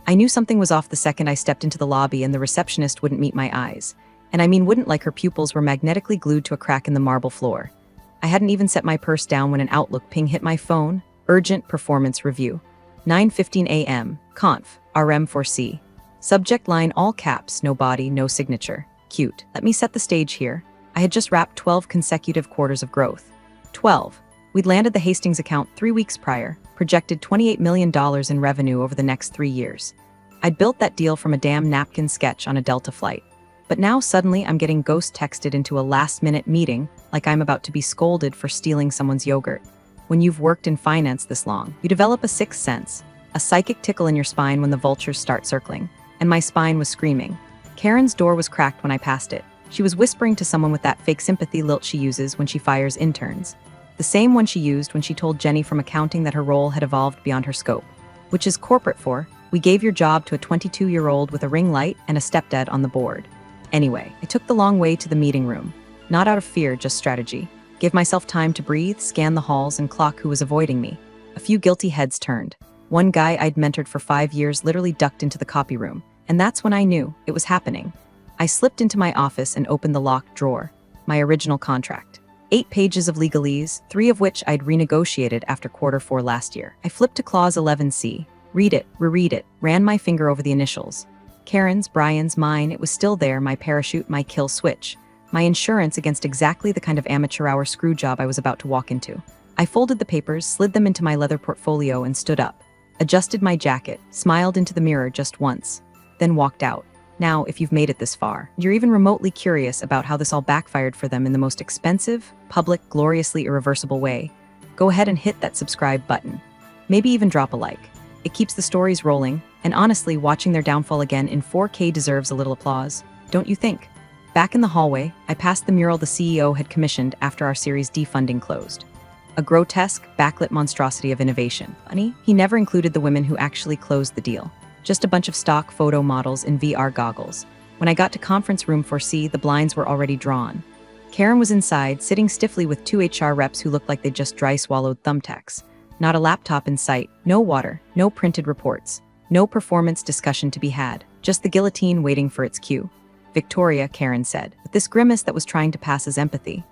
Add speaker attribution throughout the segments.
Speaker 1: I knew something was off the second I stepped into the lobby and the receptionist wouldn't meet my eyes. And I mean wouldn't, like her pupils were magnetically glued to a crack in the marble floor. I hadn't even set my purse down when an Outlook ping hit my phone. Urgent performance review. 9:15 a.m. Conf. RM4C. Subject line all caps, no body, no signature. Cute. Let me set the stage here. I had just wrapped 12 consecutive quarters of growth. 12. We'd landed the Hastings account 3 weeks prior, projected $28 million in revenue over the next 3 years. I'd built that deal from a damn napkin sketch on a Delta flight. But now suddenly I'm getting ghost texted into a last-minute meeting like I'm about to be scolded for stealing someone's yogurt. When you've worked in finance this long, you develop a sixth sense, a psychic tickle in your spine when the vultures start circling. And my spine was screaming. Karen's door was cracked when I passed it. She was whispering to someone with that fake sympathy lilt she uses when she fires interns. The same one she used when she told Jenny from accounting that her role had evolved beyond her scope. Which is corporate for, we gave your job to a 22-year-old with a ring light and a stepdad on the board. Anyway, I took the long way to the meeting room. Not out of fear, just strategy. Give myself time to breathe, scan the halls, and clock who was avoiding me. A few guilty heads turned. One guy I'd mentored for 5 years literally ducked into the copy room. And that's when I knew it was happening. I slipped into my office and opened the locked drawer. My original contract. 8 pages of legalese, 3 of which I'd renegotiated after Q4 last year. I flipped to clause 11C. Read it, reread it, ran my finger over the initials. Karen's, Brian's, mine, it was still there, my parachute, my kill switch. My insurance against exactly the kind of amateur hour screw job I was about to walk into. I folded the papers, slid them into my leather portfolio and stood up. Adjusted my jacket, smiled into the mirror just once. Then walked out. Now, if you've made it this far, you're even remotely curious about how this all backfired for them in the most expensive, public, gloriously irreversible way, go ahead and hit that subscribe button. Maybe even drop a like. It keeps the stories rolling, and honestly, watching their downfall again in 4K deserves a little applause, don't you think? Back in the hallway, I passed the mural the CEO had commissioned after our Series D funding closed. A grotesque, backlit monstrosity of innovation. Funny, he never included the women who actually closed the deal. Just a bunch of stock photo models in VR goggles. When I got to conference room 4C, the blinds were already drawn. Karen was inside, sitting stiffly with 2 HR reps who looked like they'd just dry swallowed thumbtacks. Not a laptop in sight, no water, no printed reports, no performance discussion to be had, just the guillotine waiting for its cue. Victoria, Karen said, with this grimace that was trying to pass as empathy.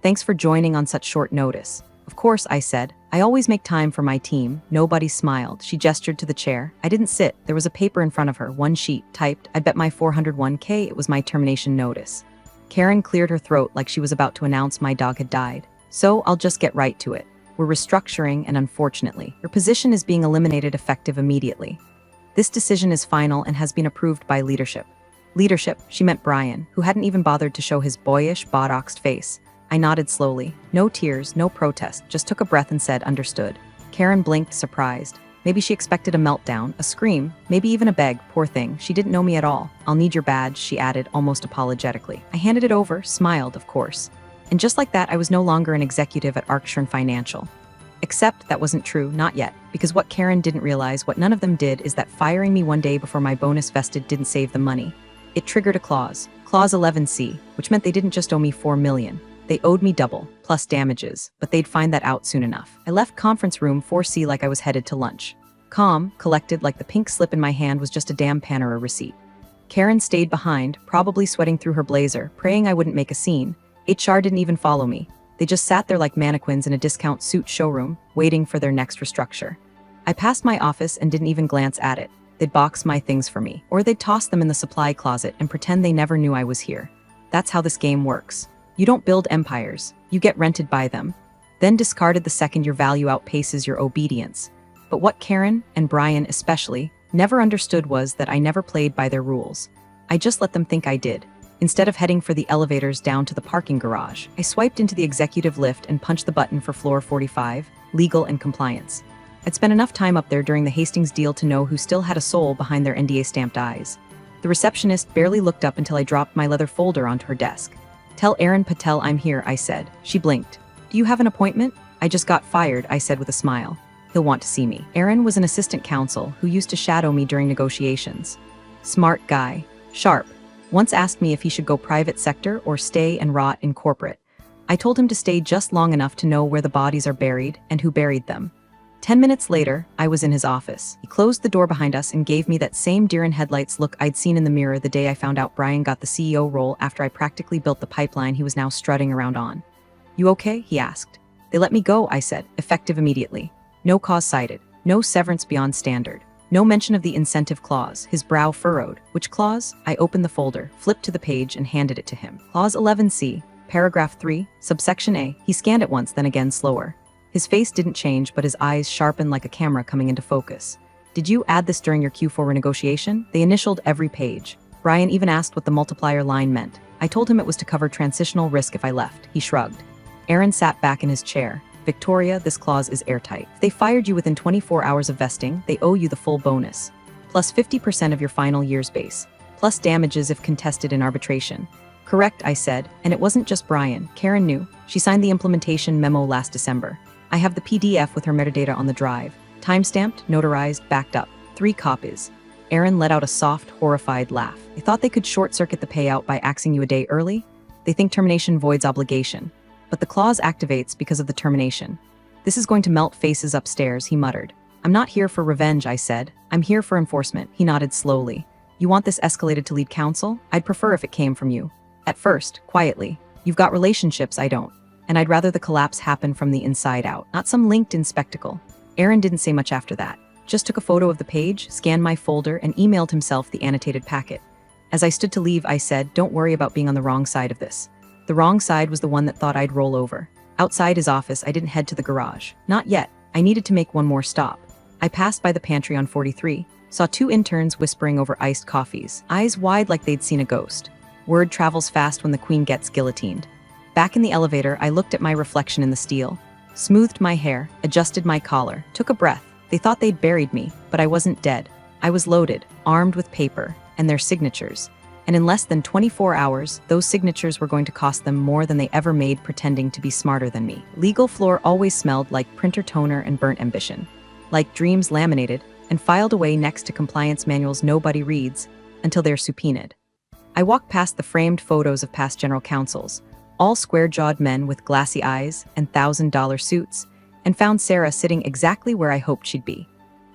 Speaker 1: Thanks for joining on such short notice. Of course, I said. I always make time for my team. Nobody smiled. She gestured to the chair. I didn't sit. There was a paper in front of her, 1 sheet, typed. I bet my 401k it was my termination notice. Karen cleared her throat like she was about to announce my dog had died. So I'll just get right to it. We're restructuring, and unfortunately, your position is being eliminated effective immediately. This decision is final and has been approved by leadership. Leadership, she meant Brian, who hadn't even bothered to show his boyish, botoxed face. I nodded slowly. No tears, no protest, just took a breath and said, understood. Karen blinked, surprised. Maybe she expected a meltdown, a scream, maybe even a beg, poor thing. She didn't know me at all. I'll need your badge, she added, almost apologetically. I handed it over, smiled, of course. And just like that, I was no longer an executive at Arcshern Financial. Except that wasn't true, not yet, because what Karen didn't realize, what none of them did, is that firing me one day before my bonus vested didn't save the money. It triggered a clause 11C, which meant they didn't just owe me $4 million. They owed me double, plus damages, but they'd find that out soon enough. I left conference room 4C like I was headed to lunch. Calm, collected like the pink slip in my hand was just a damn Panera receipt. Karen stayed behind, probably sweating through her blazer, praying I wouldn't make a scene. HR didn't even follow me. They just sat there like mannequins in a discount suit showroom, waiting for their next restructure. I passed my office and didn't even glance at it. They'd box my things for me, or they'd toss them in the supply closet and pretend they never knew I was here. That's how this game works. You don't build empires, you get rented by them, then discarded the second your value outpaces your obedience. But what Karen, and Brian especially, never understood was that I never played by their rules. I just let them think I did. Instead of heading for the elevators down to the parking garage, I swiped into the executive lift and punched the button for floor 45, legal and compliance. I'd spent enough time up there during the Hastings deal to know who still had a soul behind their NDA-stamped eyes. The receptionist barely looked up until I dropped my leather folder onto her desk. Tell Aaron Patel I'm here, I said. She blinked. Do you have an appointment? I just got fired, I said with a smile. He'll want to see me. Aaron was an assistant counsel who used to shadow me during negotiations. Smart guy. Sharp. Once asked me if he should go private sector or stay and rot in corporate. I told him to stay just long enough to know where the bodies are buried and who buried them. 10 minutes later, I was in his office. He closed the door behind us and gave me that same deer in headlights look I'd seen in the mirror the day I found out Brian got the CEO role after I practically built the pipeline he was now strutting around on. "You okay?" he asked. "They let me go," I said, effective immediately. No cause cited. No severance beyond standard. No mention of the incentive clause. His brow furrowed. "Which clause?" I opened the folder, flipped to the page, and handed it to him. "Clause 11C, paragraph 3, subsection A." He scanned it once, then again slower. His face didn't change, but his eyes sharpened like a camera coming into focus. "Did you add this during your Q4 renegotiation?" They initialed every page. Brian even asked what the multiplier line meant. I told him it was to cover transitional risk if I left. He shrugged. Aaron sat back in his chair. "Victoria, this clause is airtight. If they fired you within 24 hours of vesting, they owe you the full bonus, plus 50% of your final year's base, plus damages if contested in arbitration." "Correct," I said, and it wasn't just Brian. Karen knew. She signed the implementation memo last December. I have the PDF with her metadata on the drive. Time-stamped, notarized, backed up. 3 copies. Aaron let out a soft, horrified laugh. "They thought they could short-circuit the payout by axing you a day early? They think termination voids obligation. But the clause activates because of the termination. This is going to melt faces upstairs," he muttered. "I'm not here for revenge," I said. "I'm here for enforcement." He nodded slowly. "You want this escalated to lead counsel? I'd prefer if it came from you. At first, quietly. You've got relationships, I don't. And I'd rather the collapse happen from the inside out, not some LinkedIn spectacle." Aaron didn't say much after that. Just took a photo of the page, scanned my folder, and emailed himself the annotated packet. As I stood to leave, I said, "Don't worry about being on the wrong side of this." The wrong side was the one that thought I'd roll over. Outside his office, I didn't head to the garage. Not yet. I needed to make one more stop. I passed by the pantry on 43, saw 2 interns whispering over iced coffees, eyes wide like they'd seen a ghost. Word travels fast when the queen gets guillotined. Back in the elevator, I looked at my reflection in the steel, smoothed my hair, adjusted my collar, took a breath. They thought they'd buried me, but I wasn't dead. I was loaded, armed with paper, and their signatures. And in less than 24 hours, those signatures were going to cost them more than they ever made pretending to be smarter than me. Legal floor always smelled like printer toner and burnt ambition. Like dreams laminated and filed away next to compliance manuals nobody reads until they're subpoenaed. I walked past the framed photos of past general counsels, all square-jawed men with glassy eyes and $1,000 suits, and found Sarah sitting exactly where I hoped she'd be,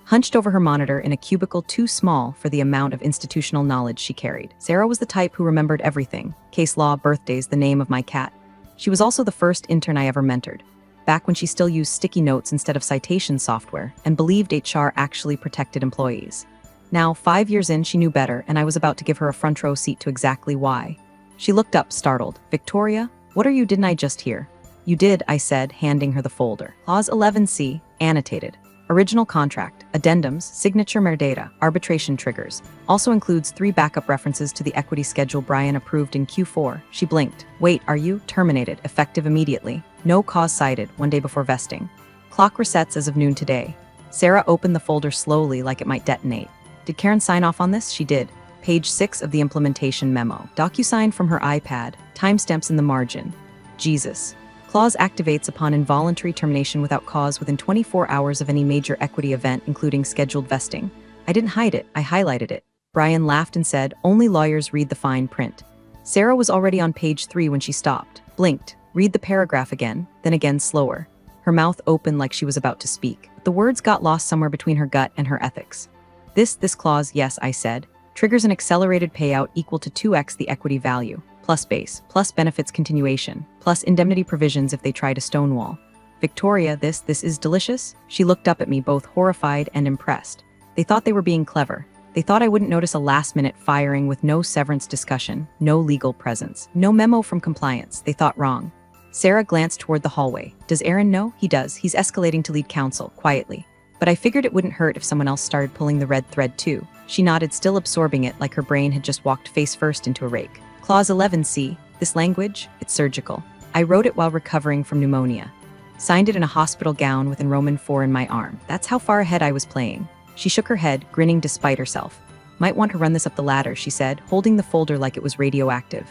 Speaker 1: hunched over her monitor in a cubicle too small for the amount of institutional knowledge she carried. Sarah was the type who remembered everything: case law, birthdays, the name of my cat. She was also the first intern I ever mentored, back when she still used sticky notes instead of citation software and believed HR actually protected employees. Now, 5 years in, she knew better, and I was about to give her a front row seat to exactly why. She looked up, startled. "Victoria, what are you? Didn't I just hear?" "You did," I said, handing her the folder. Clause 11C, annotated. Original contract, addendums, signature metadata, arbitration triggers. Also includes 3 backup references to the equity schedule Brian approved in Q4. She blinked. "Wait, are you?" "Terminated, effective immediately. No cause cited, 1 day before vesting. Clock resets as of noon today." Sarah opened the folder slowly like it might detonate. "Did Karen sign off on this?" She did. Page 6 of the implementation memo. DocuSign from her iPad, timestamps in the margin. Jesus. Clause activates upon involuntary termination without cause within 24 hours of any major equity event, including scheduled vesting. I didn't hide it, I highlighted it. Brian laughed and said, "Only lawyers read the fine print." Sarah was already on page 3 when she stopped, blinked, read the paragraph again, then again slower. Her mouth opened like she was about to speak. But the words got lost somewhere between her gut and her ethics. This clause, yes, I said, triggers an accelerated payout equal to 2x the equity value, plus base, plus benefits continuation, plus indemnity provisions if they try to stonewall. "Victoria, this is delicious?" She looked up at me, both horrified and impressed. They thought they were being clever. They thought I wouldn't notice a last-minute firing with no severance discussion, no legal presence, no memo from compliance. They thought wrong. Sarah glanced toward the hallway. "Does Aaron know?" "He does. He's escalating to lead counsel, quietly. But I figured it wouldn't hurt if someone else started pulling the red thread too." She nodded, still absorbing it like her brain had just walked face first into a rake. Clause 11C. This language, it's surgical. I wrote it while recovering from pneumonia. Signed it in a hospital gown with Roman 4 in my arm. That's how far ahead I was playing. She shook her head, grinning despite herself. "Might want to run this up the ladder," she said, holding the folder like it was radioactive.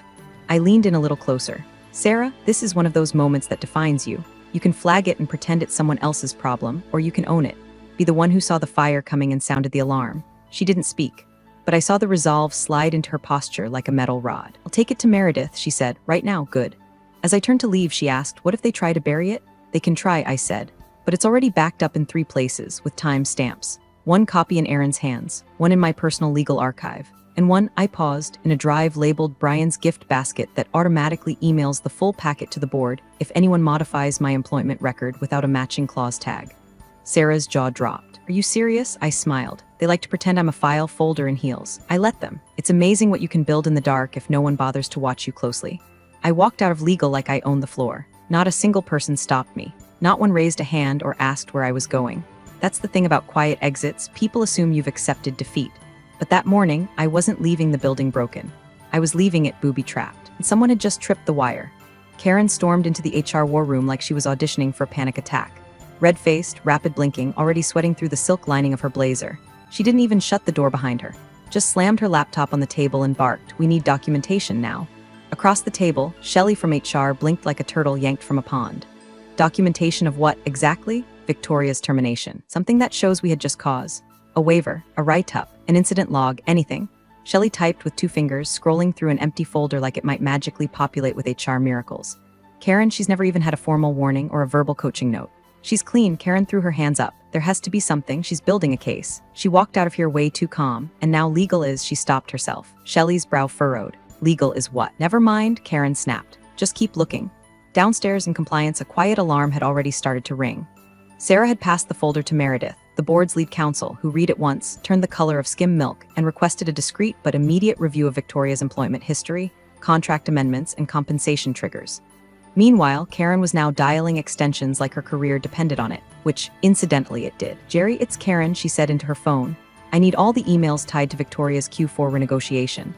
Speaker 1: I leaned in a little closer. "Sarah, this is one of those moments that defines you. You can flag it and pretend it's someone else's problem, or you can own it. Be the one who saw the fire coming and sounded the alarm." She didn't speak, but I saw the resolve slide into her posture like a metal rod. "I'll take it to Meredith," she said. "Right now, good." As I turned to leave, she asked, "What if they try to bury it?" "They can try," I said. but it's already backed up in 3 places with time stamps. One copy in Aaron's hands, one in my personal legal archive, and one I paused in a drive labeled Brian's gift basket that automatically emails the full packet to the board if anyone modifies my employment record without a matching clause tag. Sarah's jaw dropped. Are you serious? I smiled. They like to pretend I'm a file folder in heels. I let them. It's amazing what you can build in the dark if no one bothers to watch you closely. I walked out of legal like I owned the floor. Not a single person stopped me. Not one raised a hand or asked where I was going. That's the thing about quiet exits. People assume you've accepted defeat. But that morning, I wasn't leaving the building broken. I was leaving it booby-trapped, and someone had just tripped the wire. Karen stormed into the HR war room like she was auditioning for a panic attack. Red-faced, rapid blinking, already sweating through the silk lining of her blazer. She didn't even shut the door behind her. Just slammed her laptop on the table and barked, "We need documentation now." Across the table, Shelley from HR blinked like a turtle yanked from a pond. Documentation of what, exactly? Victoria's termination. Something that shows we had just cause. A waiver, a write-up, an incident log, anything. Shelley typed with 2 fingers, scrolling through an empty folder like it might magically populate with HR miracles. Karen, she's never even had a formal warning or a verbal coaching note. She's clean. Karen threw her hands up. There has to be something. She's building a case. She walked out of here way too calm, and now legal is. She stopped herself. Shelley's brow furrowed. Legal is what? Never mind, Karen snapped. Just keep looking. Downstairs in compliance, a quiet alarm had already started to ring. Sarah had passed the folder to Meredith, the board's lead counsel, who read it once, turned the color of skim milk, and requested a discreet but immediate review of Victoria's employment history, contract amendments, and compensation triggers. Meanwhile, Karen was now dialing extensions like her career depended on it, which, incidentally, it did. "Jerry, it's Karen," she said into her phone. "I need all the emails tied to Victoria's Q4 renegotiation.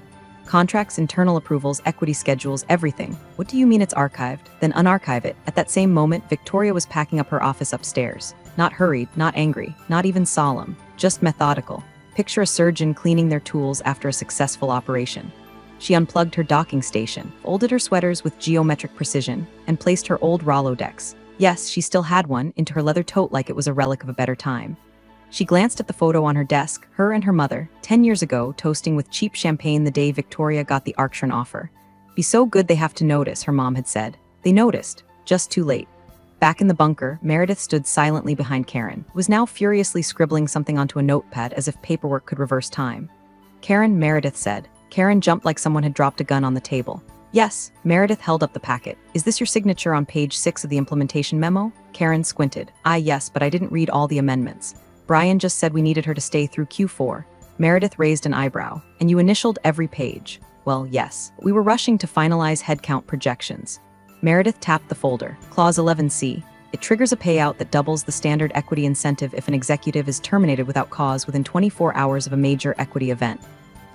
Speaker 1: Contracts, internal approvals, equity schedules, everything." "What do you mean it's archived?" "Then unarchive it." At that same moment, Victoria was packing up her office upstairs. Not hurried, not angry, not even solemn, just methodical. Picture a surgeon cleaning their tools after a successful operation. She unplugged her docking station, folded her sweaters with geometric precision, and placed her old Rolodex. Yes, she still had one, into her leather tote like it was a relic of a better time. She glanced at the photo on her desk, her and her mother, 10 years ago, toasting with cheap champagne the day Victoria got the Arctron offer. "Be so good they have to notice," her mom had said. They noticed, just too late. Back in the bunker, Meredith stood silently behind Karen, who was now furiously scribbling something onto a notepad as if paperwork could reverse time. "Karen," Meredith said. Karen jumped like someone had dropped a gun on the table. "Yes." Meredith held up the packet. "Is this your signature on page 6 of the implementation memo?" Karen squinted. Yes, but I didn't read all the amendments. Brian just said we needed her to stay through Q4. Meredith raised an eyebrow. "And you initialed every page?" "Well, yes. We were rushing to finalize headcount projections." Meredith tapped the folder. "Clause 11C. It triggers a payout that doubles the standard equity incentive if an executive is terminated without cause within 24 hours of a major equity event."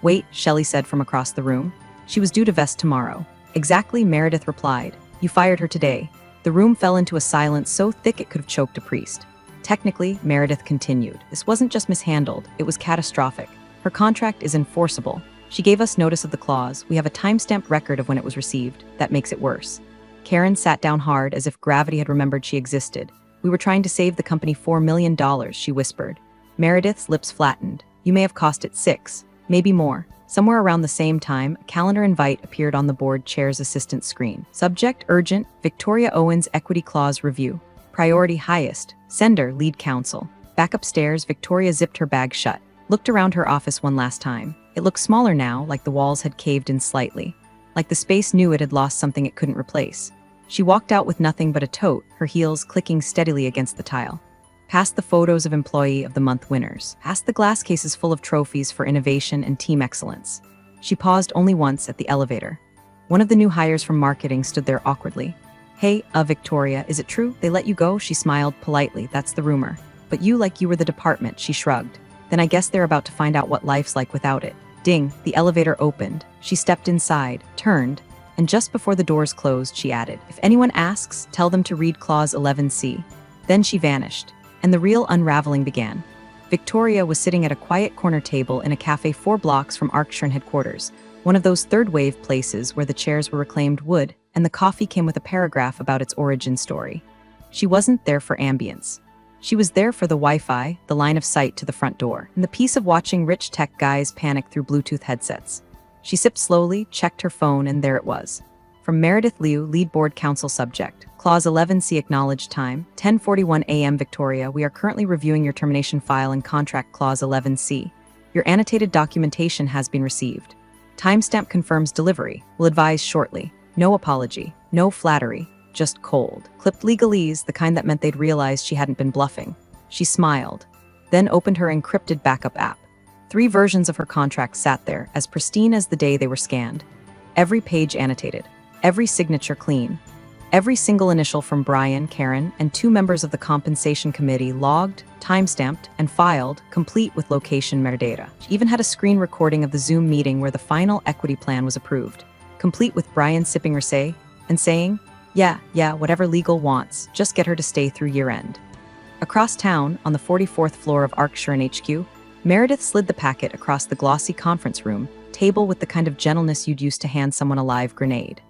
Speaker 1: "Wait," Shelley said from across the room. "She was due to vest tomorrow." "Exactly," Meredith replied. "You fired her today." The room fell into a silence so thick it could have choked a priest. "Technically," Meredith continued, "this wasn't just mishandled, it was catastrophic. Her contract is enforceable. She gave us notice of the clause. We have a timestamped record of when it was received. That makes it worse." Karen sat down hard as if gravity had remembered she existed. "We were trying to save the company $4 million, she whispered. Meredith's lips flattened. "You may have cost it 6, maybe more." Somewhere around the same time, a calendar invite appeared on the board chair's assistant screen. Subject, urgent, Victoria Owens Equity Clause Review. Priority highest. Sender, lead counsel. Back upstairs, Victoria zipped her bag shut, looked around her office one last time. It looked smaller now, like the walls had caved in slightly. Like the space knew it had lost something it couldn't replace. She walked out with nothing but a tote, her heels clicking steadily against the tile. Past the photos of Employee of the Month winners, past the glass cases full of trophies for innovation and team excellence. She paused only once at the elevator. One of the new hires from marketing stood there awkwardly. "Hey, Victoria, is it true they let you go?" She smiled politely. "That's the rumor. But you like you were the department," she shrugged. "Then I guess they're about to find out what life's like without it." Ding, the elevator opened. She stepped inside, turned, and just before the doors closed, she added, "If anyone asks, tell them to read Clause 11C. Then she vanished, and the real unraveling began. Victoria was sitting at a quiet corner table in a cafe 4 blocks from Arctron headquarters, one of those third-wave places where the chairs were reclaimed wood, and the coffee came with a paragraph about its origin story. She wasn't there for ambience. She was there for the Wi-Fi, the line of sight to the front door, and the peace of watching rich tech guys panic through Bluetooth headsets. She sipped slowly, checked her phone, and there it was. From Meredith Liu, lead board counsel subject. Clause 11C acknowledged time, 10:41 a.m. Victoria. We are currently reviewing your termination file and contract Clause 11C. Your annotated documentation has been received. Timestamp confirms delivery. Will advise shortly. No apology, no flattery, just cold. Clipped legalese, the kind that meant they'd realized she hadn't been bluffing. She smiled, then opened her encrypted backup app. 3 versions of her contract sat there, as pristine as the day they were scanned. Every page annotated, every signature clean. Every single initial from Brian, Karen, and 2 members of the compensation committee logged, timestamped, and filed, complete with location metadata. She even had a screen recording of the Zoom meeting where the final equity plan was approved, complete with Brian sipping rosé and saying, yeah, whatever legal wants, just get her to stay through year-end. Across town, on the 44th floor of Arcturan HQ, Meredith slid the packet across the glossy conference room table with the kind of gentleness you'd use to hand someone a live grenade.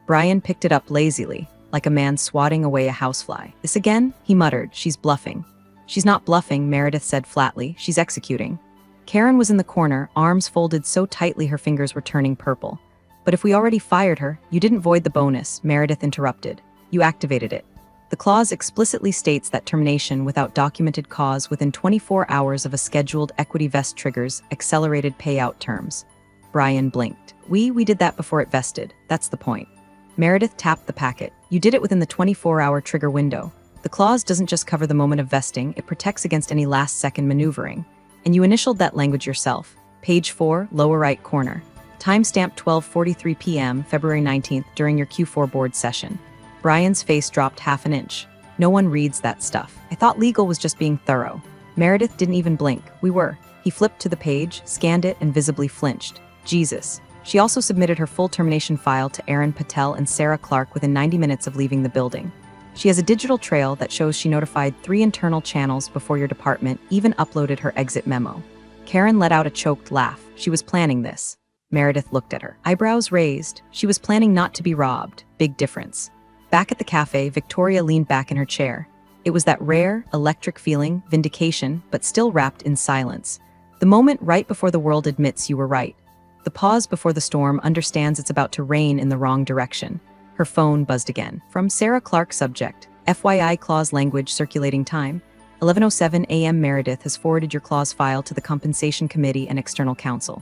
Speaker 1: Brian picked it up lazily, like a man swatting away a housefly. This again? He muttered. She's bluffing. She's not bluffing, Meredith said flatly. She's executing. Karen was in the corner, arms folded so tightly her fingers were turning purple. But if we already fired her, you didn't void the bonus, Meredith interrupted. You activated it. The clause explicitly states that termination without documented cause within 24 hours of a scheduled equity vest triggers accelerated payout terms. Brian blinked. We did that before it vested. That's the point. Meredith tapped the packet. You did it within the 24-hour trigger window. The clause doesn't just cover the moment of vesting, it protects against any last-second maneuvering. And you initialed that language yourself. Page 4, lower right corner. Timestamp 12:43 p.m., February 19th, during your Q4 board session. Brian's face dropped half an inch. No one reads that stuff. I thought legal was just being thorough. Meredith didn't even blink. We were. He flipped to the page, scanned it, and visibly flinched. Jesus. She also submitted her full termination file to Aaron Patel and Sarah Clark within 90 minutes of leaving the building. She has a digital trail that shows she notified 3 internal channels before your department even uploaded her exit memo. Karen let out a choked laugh. She was planning this. Meredith looked at her. Eyebrows raised. She was planning not to be robbed. Big difference. Back at the cafe, Victoria leaned back in her chair. It was that rare, electric feeling, vindication, but still wrapped in silence. The moment right before the world admits you were right. The pause before the storm understands it's about to rain in the wrong direction. Her phone buzzed again. From Sarah Clark subject. FYI clause language circulating time. 11:07 a.m. Meredith has forwarded your clause file to the compensation committee and external counsel.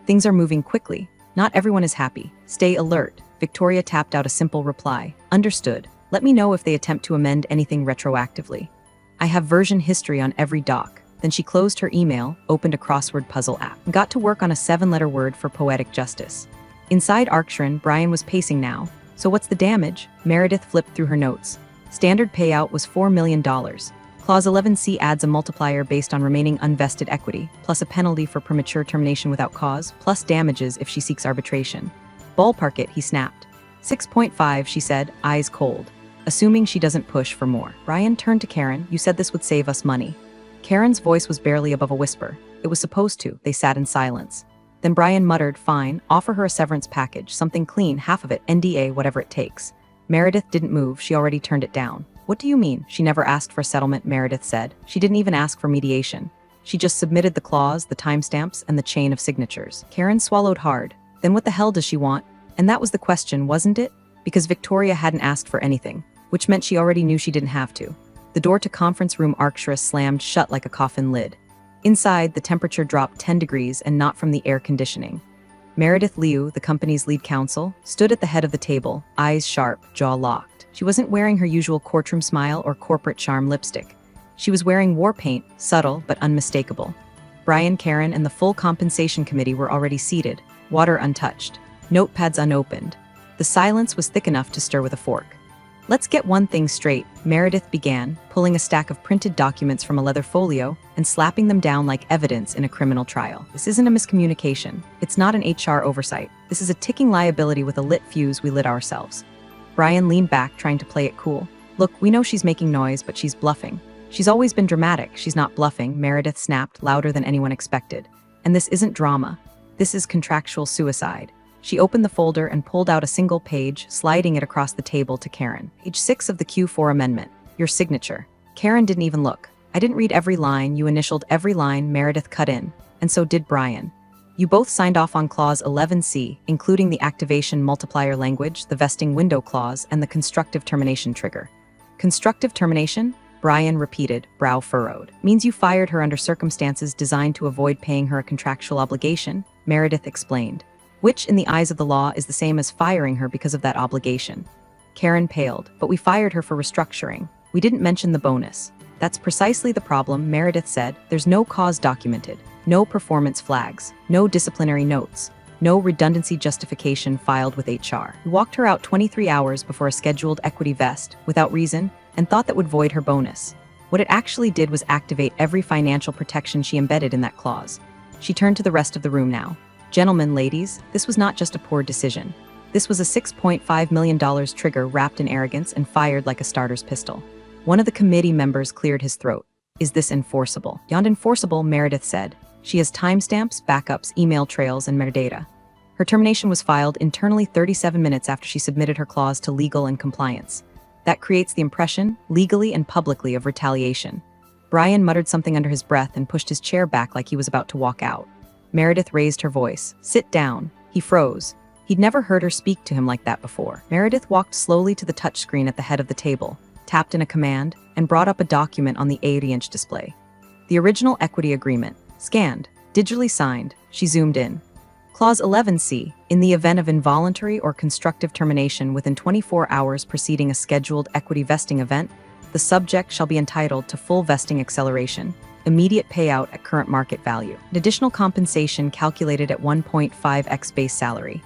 Speaker 1: Things are moving quickly. Not everyone is happy. Stay alert. Victoria tapped out a simple reply. Understood. Let me know if they attempt to amend anything retroactively. I have version history on every doc. Then she closed her email, opened a crossword puzzle app, and got to work on a 7-letter word for poetic justice. Inside Arcturan, Brian was pacing now. So what's the damage? Meredith flipped through her notes. Standard payout was $4 million. Clause 11C adds a multiplier based on remaining unvested equity, plus a penalty for premature termination without cause, plus damages if she seeks arbitration. Ballpark it, he snapped. 6.5, she said, eyes cold. Assuming she doesn't push for more. Brian turned to Karen. You said this would save us money. Karen's voice was barely above a whisper. It was supposed to. They sat in silence. Then Brian muttered, fine, offer her a severance package, something clean, half of it, NDA, whatever it takes. Meredith didn't move. She already turned it down. What do you mean? She never asked for settlement, Meredith said. She didn't even ask for mediation. She just submitted the clause, the timestamps, and the chain of signatures. Karen swallowed hard. Then what the hell does she want? And that was the question, wasn't it? Because Victoria hadn't asked for anything, which meant she already knew she didn't have to. The door to conference room Arctura slammed shut like a coffin lid. Inside, the temperature dropped 10 degrees and not from the air conditioning. Meredith Liu, the company's lead counsel, stood at the head of the table, eyes sharp, jaw locked. She wasn't wearing her usual courtroom smile or corporate charm lipstick. She was wearing war paint, subtle but unmistakable. Brian, Karen, and the full compensation committee were already seated, water untouched, notepads unopened. The silence was thick enough to stir with a fork. Let's get one thing straight, Meredith began, pulling a stack of printed documents from a leather folio and slapping them down like evidence in a criminal trial. This isn't a miscommunication. It's not an HR oversight. This is a ticking liability with a lit fuse we lit ourselves. Brian leaned back, trying to play it cool. Look, we know she's making noise, but she's bluffing. She's always been dramatic. She's not bluffing, Meredith snapped, louder than anyone expected. And this isn't drama. This is contractual suicide. She opened the folder and pulled out a single page, sliding it across the table to Karen. Page 6 of the Q4 amendment. Your signature. Karen didn't even look. I didn't read every line. You initialed every line, Meredith cut in. And so did Brian. You both signed off on Clause 11C, including the activation multiplier language, the vesting window clause, and the constructive termination trigger. Constructive termination? Brian repeated, brow furrowed. Means you fired her under circumstances designed to avoid paying her a contractual obligation, Meredith explained. Which, in the eyes of the law, is the same as firing her because of that obligation. Karen paled, but we fired her for restructuring. We didn't mention the bonus. That's precisely the problem, Meredith said. There's no cause documented, no performance flags, no disciplinary notes, no redundancy justification filed with HR. We walked her out 23 hours before a scheduled equity vest, without reason, and thought that would void her bonus. What it actually did was activate every financial protection she embedded in that clause. She turned to the rest of the room now. Gentlemen, ladies, this was not just a poor decision. This was a $6.5 million trigger wrapped in arrogance and fired like a starter's pistol. One of the committee members cleared his throat. Is this enforceable? Beyond enforceable, Meredith said. She has timestamps, backups, email trails, and metadata. Her termination was filed internally 37 minutes after she submitted her clause to legal and compliance. That creates the impression, legally and publicly, of retaliation. Brian muttered something under his breath and pushed his chair back like he was about to walk out. Meredith raised her voice. Sit down. He froze. He'd never heard her speak to him like that before. Meredith walked slowly to the touchscreen at the head of the table, tapped in a command, and brought up a document on the 80-inch display. The original equity agreement. Scanned, digitally signed. She zoomed in. Clause 11C, in the event of involuntary or constructive termination within 24 hours preceding a scheduled equity vesting event, the subject shall be entitled to full vesting acceleration, immediate payout at current market value, and additional compensation calculated at 1.5x base salary.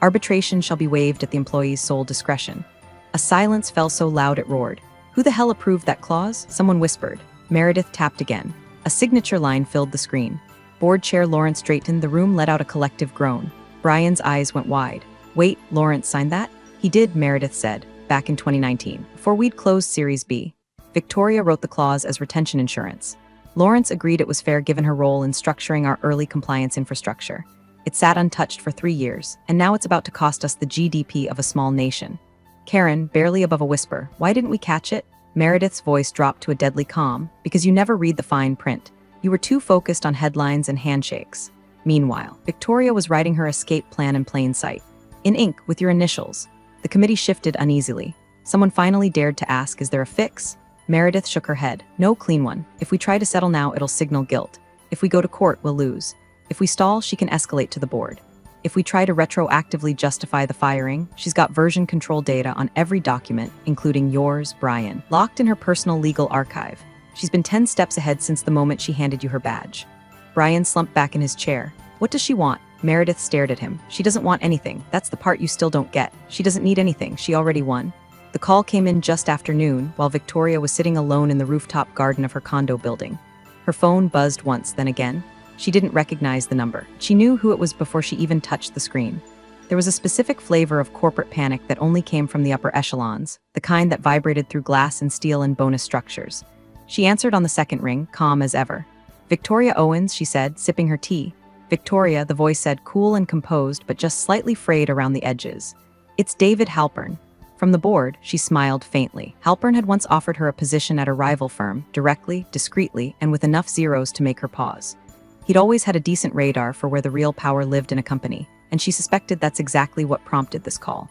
Speaker 1: Arbitration shall be waived at the employee's sole discretion. A silence fell so loud it roared. Who the hell approved that clause? Someone whispered. Meredith tapped again. A signature line filled the screen. Board Chair Lawrence Drayton. The room let out a collective groan. Brian's eyes went wide. Wait, Lawrence signed that? He did, Meredith said, back in 2019, before we'd closed Series B. Victoria wrote the clause as retention insurance. Lawrence agreed it was fair given her role in structuring our early compliance infrastructure. It sat untouched for 3 years, and now it's about to cost us the GDP of a small nation. Karen, barely above a whisper, why didn't we catch it? Meredith's voice dropped to a deadly calm. Because you never read the fine print. You were too focused on headlines and handshakes. Meanwhile, Victoria was writing her escape plan in plain sight. In ink, with your initials. The committee shifted uneasily. Someone finally dared to ask, is there a fix? Meredith shook her head. No clean one. If we try to settle now, it'll signal guilt. If we go to court, we'll lose. If we stall, she can escalate to the board. If we try to retroactively justify the firing, she's got version control data on every document, including yours, Brian, locked in her personal legal archive. She's been 10 steps ahead since the moment she handed you her badge. Brian slumped back in his chair. What does she want? Meredith stared at him. She doesn't want anything. That's the part you still don't get. She doesn't need anything. She already won. The call came in just after noon, while Victoria was sitting alone in the rooftop garden of her condo building. Her phone buzzed once, then again. She didn't recognize the number. She knew who it was before she even touched the screen. There was a specific flavor of corporate panic that only came from the upper echelons, the kind that vibrated through glass and steel and bonus structures. She answered on the second ring, calm as ever. Victoria Owens, she said, sipping her tea. Victoria, the voice said, cool and composed, but just slightly frayed around the edges. It's David Halpern. From the board, she smiled faintly. Halpern had once offered her a position at a rival firm, directly, discreetly, and with enough zeros to make her pause. He'd always had a decent radar for where the real power lived in a company, and she suspected that's exactly what prompted this call.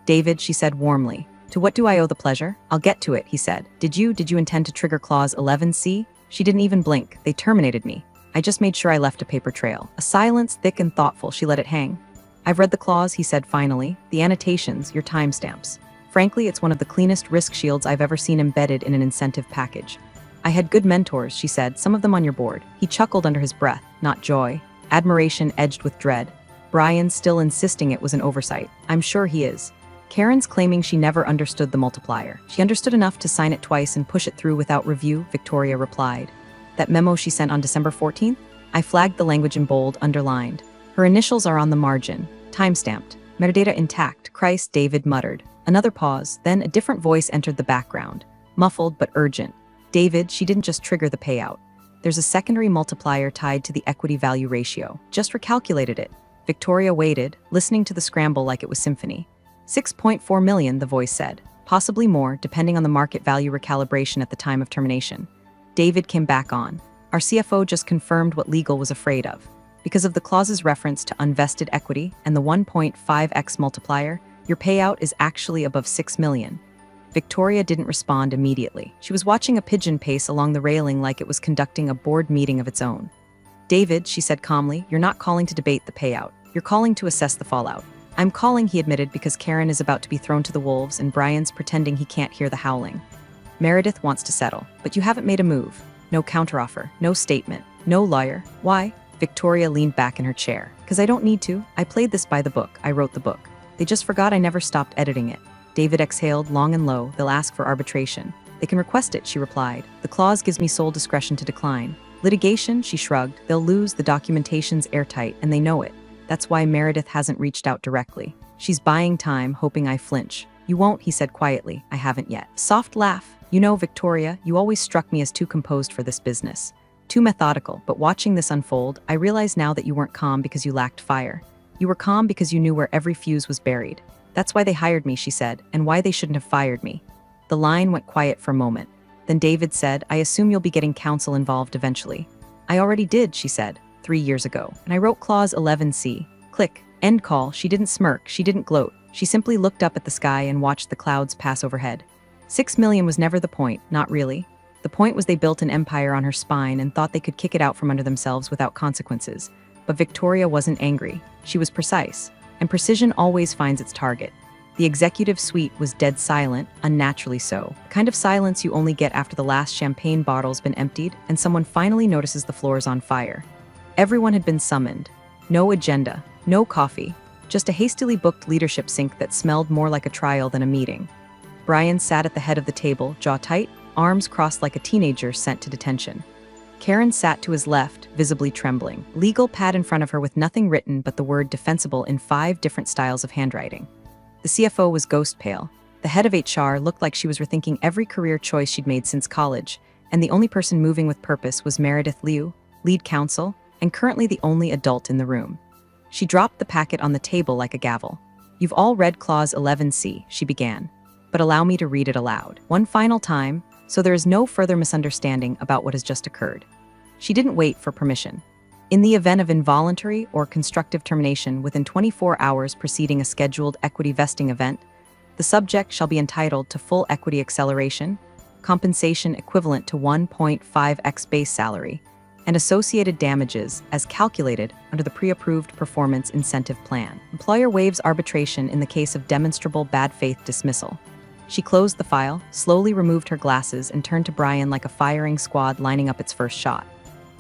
Speaker 1: David, she said warmly. To what do I owe the pleasure? I'll get to it, he said. Did you intend to trigger Clause 11C? She didn't even blink. They terminated me. I just made sure I left a paper trail. A silence, thick and thoughtful, she let it hang. I've read the clause, he said finally. The annotations, your timestamps. Frankly, it's one of the cleanest risk shields I've ever seen embedded in an incentive package. I had good mentors, she said, some of them on your board. He chuckled under his breath, not joy. Admiration edged with dread. Brian still insisting it was an oversight. I'm sure he is. Karen's claiming she never understood the multiplier. She understood enough to sign it twice and push it through without review, Victoria replied. That memo she sent on December 14th? I flagged the language in bold, underlined. Her initials are on the margin. Timestamped. Metadata intact. Christ, David muttered. Another pause, then a different voice entered the background. Muffled but urgent. David, she didn't just trigger the payout. There's a secondary multiplier tied to the equity value ratio. Just recalculated it. Victoria waited, listening to the scramble like it was symphony. 6.4 million, the voice said. Possibly more, depending on the market value recalibration at the time of termination. David came back on. Our CFO just confirmed what legal was afraid of. Because of the clause's reference to unvested equity and the 1.5x multiplier, your payout is actually above 6 million. Victoria didn't respond immediately. She was watching a pigeon pace along the railing like it was conducting a board meeting of its own. David, she said calmly, you're not calling to debate the payout. You're calling to assess the fallout. I'm calling, he admitted, because Karen is about to be thrown to the wolves and Brian's pretending he can't hear the howling. Meredith wants to settle, but you haven't made a move. No counteroffer, no statement, no lawyer. Why? Victoria leaned back in her chair. Because I don't need to. I played this by the book. I wrote the book. They just forgot I never stopped editing it. David exhaled long and low. They'll ask for arbitration. They can request it, she replied. The clause gives me sole discretion to decline. Litigation, she shrugged. They'll lose, the documentation's airtight, and they know it. That's why Meredith hasn't reached out directly. She's buying time, hoping I flinch. You won't, he said quietly. I haven't yet. Soft laugh. You know, Victoria, you always struck me as too composed for this business. Too methodical, but watching this unfold, I realize now that you weren't calm because you lacked fire. You were calm because you knew where every fuse was buried. That's why they hired me, she said, and why they shouldn't have fired me. The line went quiet for a moment. Then David said, I assume you'll be getting counsel involved eventually. I already did, she said, 3 years ago, and I wrote Clause 11C. Click. End call. She didn't smirk, she didn't gloat. She simply looked up at the sky and watched the clouds pass overhead. 6 million was never the point, not really. The point was they built an empire on her spine and thought they could kick it out from under themselves without consequences. But Victoria wasn't angry. She was precise. And precision always finds its target. The executive suite was dead silent, unnaturally so. The kind of silence you only get after the last champagne bottle's been emptied and someone finally notices the floor's on fire. Everyone had been summoned. No agenda, no coffee, just a hastily booked leadership sync that smelled more like a trial than a meeting. Brian sat at the head of the table, jaw tight, arms crossed like a teenager sent to detention. Karen sat to his left, visibly trembling, legal pad in front of her with nothing written but the word defensible in 5 different styles of handwriting. The CFO was ghost pale. The head of HR looked like she was rethinking every career choice she'd made since college, and the only person moving with purpose was Meredith Liu, lead counsel, and currently the only adult in the room. She dropped the packet on the table like a gavel. You've all read Clause 11C, she began, but allow me to read it aloud. One final time, so there is no further misunderstanding about what has just occurred. She didn't wait for permission. In the event of involuntary or constructive termination within 24 hours preceding a scheduled equity vesting event, the subject shall be entitled to full equity acceleration, compensation equivalent to 1.5x base salary, and associated damages as calculated under the pre-approved performance incentive plan. Employer waives arbitration in the case of demonstrable bad faith dismissal. She closed the file, slowly removed her glasses, and turned to Brian like a firing squad lining up its first shot.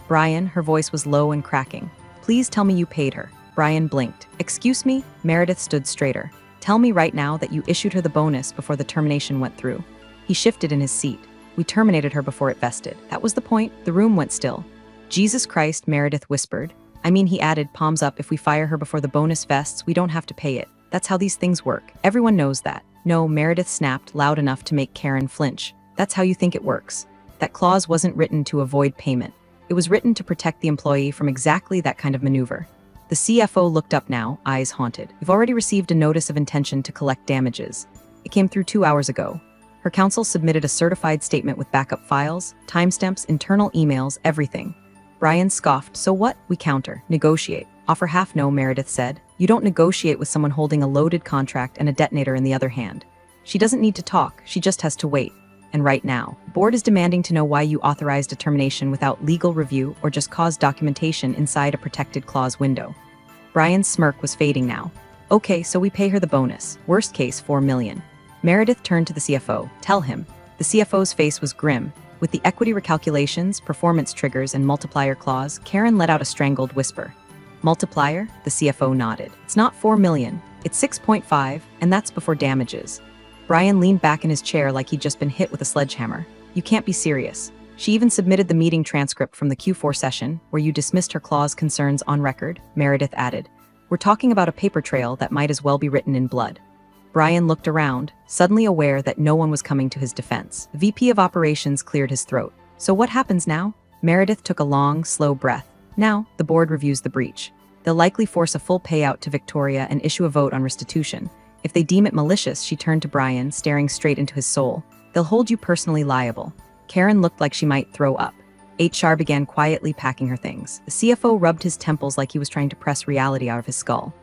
Speaker 1: Brian, her voice was low and cracking. Please tell me you paid her. Brian blinked. Excuse me? Meredith stood straighter. Tell me right now that you issued her the bonus before the termination went through. He shifted in his seat. We terminated her before it vested. That was the point. The room went still. Jesus Christ, Meredith whispered. I mean, he added, palms up, if we fire her before the bonus vests, we don't have to pay it. That's how these things work. Everyone knows that. No, Meredith snapped loud enough to make Karen flinch. That's how you think it works. That clause wasn't written to avoid payment. It was written to protect the employee from exactly that kind of maneuver. The CFO looked up now, eyes haunted. You've already received a notice of intention to collect damages. It came through 2 hours ago. Her counsel submitted a certified statement with backup files, timestamps, internal emails, everything. Brian scoffed. So what? We counter. Negotiate. Offer half no, Meredith said. You don't negotiate with someone holding a loaded contract and a detonator in the other hand. She doesn't need to talk, she just has to wait. And right now, board is demanding to know why you authorized a termination without legal review or just caused documentation inside a protected clause window. Brian's smirk was fading now. Okay, so we pay her the bonus. Worst case, 4 million. Meredith turned to the CFO. Tell him. The CFO's face was grim. With the equity recalculations, performance triggers, and multiplier clause, Karen let out a strangled whisper. Multiplier? The CFO nodded. It's not 4 million. It's 6.5, and that's before damages. Brian leaned back in his chair like he'd just been hit with a sledgehammer. You can't be serious. She even submitted the meeting transcript from the Q4 session, where you dismissed her clause concerns on record, Meredith added. We're talking about a paper trail that might as well be written in blood. Brian looked around, suddenly aware that no one was coming to his defense. The VP of Operations cleared his throat. So what happens now? Meredith took a long, slow breath. Now, the board reviews the breach. They'll likely force a full payout to Victoria and issue a vote on restitution. If they deem it malicious, she turned to Brian, staring straight into his soul. They'll hold you personally liable. Karen looked like she might throw up. HR began quietly packing her things. The CFO rubbed his temples like he was trying to press reality out of his skull.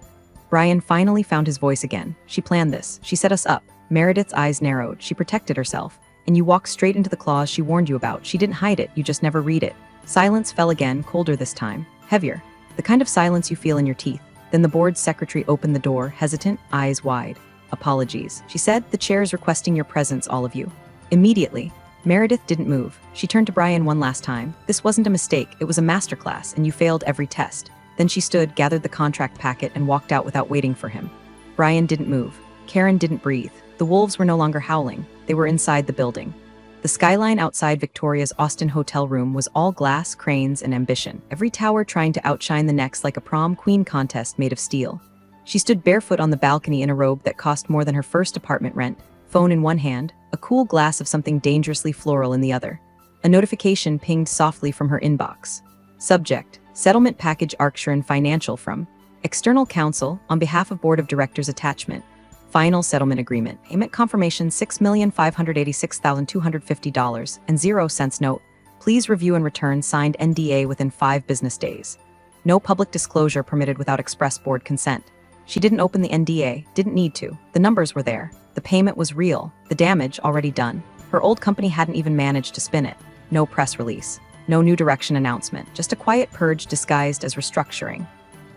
Speaker 1: Brian finally found his voice again. She planned this. She set us up. Meredith's eyes narrowed. She protected herself. And you walked straight into the clause she warned you about. She didn't hide it. You just never read it. Silence fell again, colder this time. Heavier. The kind of silence you feel in your teeth. Then the board's secretary opened the door, hesitant, eyes wide. Apologies. She said, the chair is requesting your presence, all of you. Immediately, Meredith didn't move. She turned to Brian one last time. This wasn't a mistake. It was a masterclass, and you failed every test. Then she stood, gathered the contract packet, and walked out without waiting for him. Brian didn't move. Karen didn't breathe. The wolves were no longer howling. They were inside the building. The skyline outside Victoria's Austin hotel room was all glass, cranes, and ambition, every tower trying to outshine the next like a prom queen contest made of steel. She stood barefoot on the balcony in a robe that cost more than her first apartment rent, phone in one hand, a cool glass of something dangerously floral in the other. A notification pinged softly from her inbox. Subject: Settlement Package Arcturan Financial from External Counsel on behalf of Board of Directors Attachment. Final Settlement Agreement. Payment confirmation $6,586,250 and 0 cents note. Please review and return signed NDA within 5 business days. No public disclosure permitted without express board consent. She didn't open the NDA, didn't need to. The numbers were there. The payment was real. The damage already done. Her old company hadn't even managed to spin it. No press release. No new direction announcement. Just a quiet purge disguised as restructuring.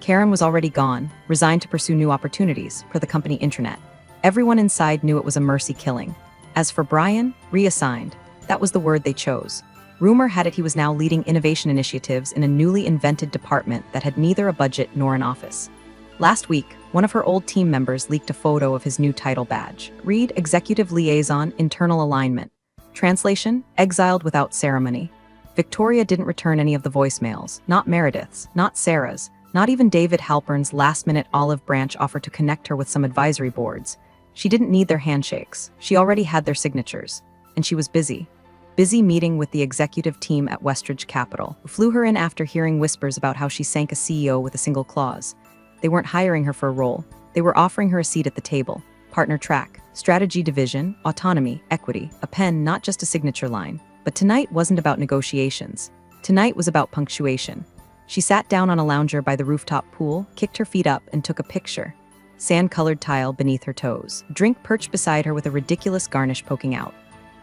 Speaker 1: Karen was already gone, resigned to pursue new opportunities, per the company intranet. Everyone inside knew it was a mercy killing. As for Brian, reassigned. That was the word they chose. Rumor had it he was now leading innovation initiatives in a newly invented department that had neither a budget nor an office. Last week, one of her old team members leaked a photo of his new title badge. Read Executive Liaison, Internal Alignment. Translation: exiled without ceremony. Victoria didn't return any of the voicemails, not Meredith's, not Sarah's, not even David Halpern's last-minute olive branch offer to connect her with some advisory boards. She didn't need their handshakes. She already had their signatures. And she was busy. Busy meeting with the executive team at Westridge Capital, who flew her in after hearing whispers about how she sank a CEO with a single clause. They weren't hiring her for a role. They were offering her a seat at the table. Partner track, strategy division, autonomy, equity, a pen, not just a signature line. But tonight wasn't about negotiations. Tonight was about punctuation. She sat down on a lounger by the rooftop pool, kicked her feet up, and took a picture. Sand-colored tile beneath her toes. Drink perched beside her with a ridiculous garnish poking out.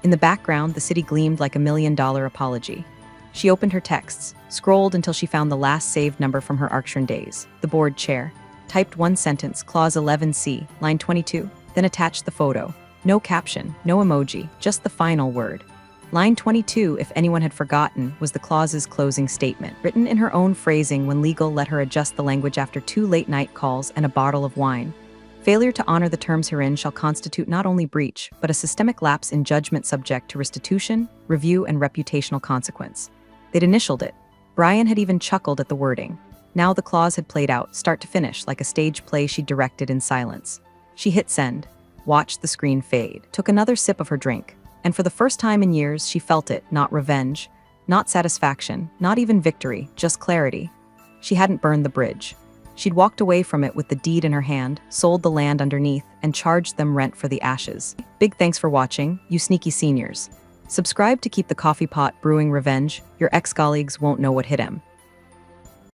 Speaker 1: In the background, the city gleamed like $1 million apology. She opened her texts, scrolled until she found the last saved number from her Arcturan days, the board chair, typed one sentence, clause 11C, line 22, then attached the photo. No caption, no emoji, just the final word. Line 22, if anyone had forgotten, was the clause's closing statement, written in her own phrasing when legal let her adjust the language after 2 late-night calls and a bottle of wine. Failure to honor the terms herein shall constitute not only breach, but a systemic lapse in judgment subject to restitution, review, and reputational consequence. They'd initialed it. Brian had even chuckled at the wording. Now the clause had played out, start to finish, like a stage play she'd directed in silence. She hit send, watched the screen fade, took another sip of her drink. And for the first time in years, she felt it, not revenge, not satisfaction, not even victory, just clarity. She hadn't burned the bridge. She'd walked away from it with the deed in her hand, sold the land underneath, and charged them rent for the ashes. Big thanks for watching, you sneaky seniors. Subscribe to keep the coffee pot brewing revenge. Your ex-colleagues won't know what hit him.